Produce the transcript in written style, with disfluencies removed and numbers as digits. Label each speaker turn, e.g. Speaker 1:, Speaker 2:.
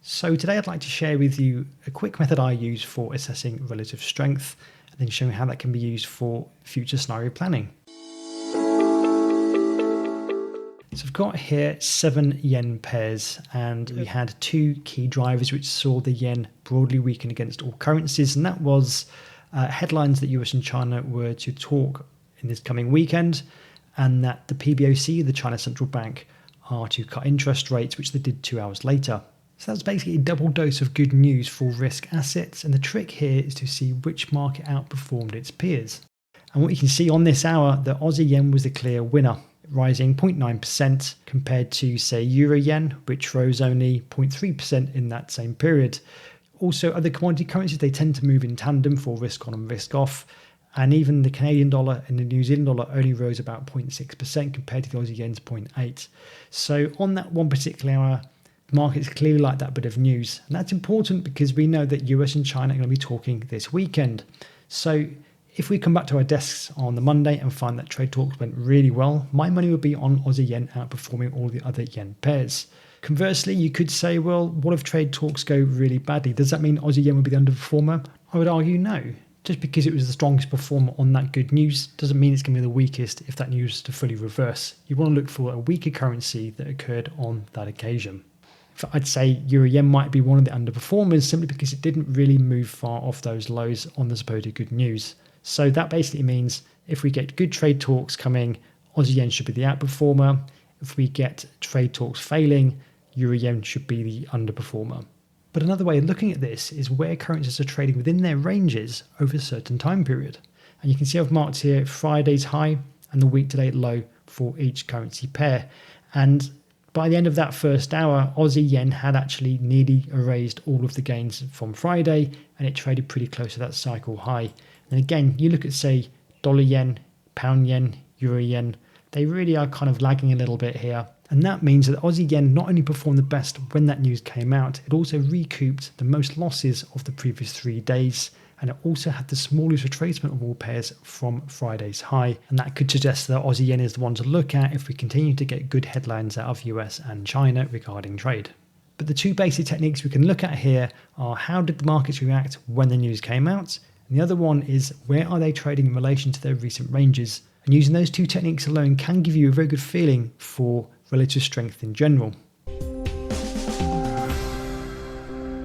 Speaker 1: So today I'd like to share with you a quick method I use for assessing relative strength and then showing how that can be used for future scenario planning. So I've got here 7 yen pairs, and we had 2 key drivers which saw the yen broadly weaken against all currencies, and that was headlines that US and China were to talk in this coming weekend, and that the PBOC, the China Central Bank, are to cut interest rates, which they did 2 hours later. So that's basically a double dose of good news for risk assets, and the trick here is to see which market outperformed its peers. And what you can see on this hour, the Aussie yen was the clear winner, rising 0.9% compared to, say, Euro yen, which rose only 0.3% in that same period. Also, other commodity currencies, they tend to move in tandem for risk on and risk off. And even the Canadian dollar and the New Zealand dollar only rose about 0.6% compared to the Aussie yen's 0.8%. So on that one particular hour, the markets clearly like that bit of news. And that's important because we know that US and China are going to be talking this weekend. So if we come back to our desks on the Monday and find that trade talks went really well, my money would be on Aussie yen outperforming all the other yen pairs. Conversely, you could say, well, what if trade talks go really badly? Does that mean Aussie yen would be the underperformer? I would argue no. Just because it was the strongest performer on that good news doesn't mean it's going to be the weakest if that news is to fully reverse. You want to look for a weaker currency that occurred on that occasion. I'd say Euro yen might be one of the underperformers simply because it didn't really move far off those lows on the supposed good news. So that basically means if we get good trade talks coming, Aussie yen should be the outperformer. If we get trade talks failing, Euro yen should be the underperformer. But another way of looking at this is where currencies are trading within their ranges over a certain time period. And you can see I've marked here Friday's high and the week to date low for each currency pair. And by the end of that first hour, Aussie yen had actually nearly erased all of the gains from Friday, and it traded pretty close to that cycle high. And again, you look at, say, dollar yen, pound yen, euro yen, they really are kind of lagging a little bit here. And that means that Aussie yen not only performed the best when that news came out, it also recouped the most losses of the previous 3 days. And it also had the smallest retracement of all pairs from Friday's high. And that could suggest that Aussie yen is the one to look at if we continue to get good headlines out of US and China regarding trade. But the 2 basic techniques we can look at here are how did the markets react when the news came out? And the other one is where are they trading in relation to their recent ranges? And using those 2 techniques alone can give you a very good feeling for relative strength in general.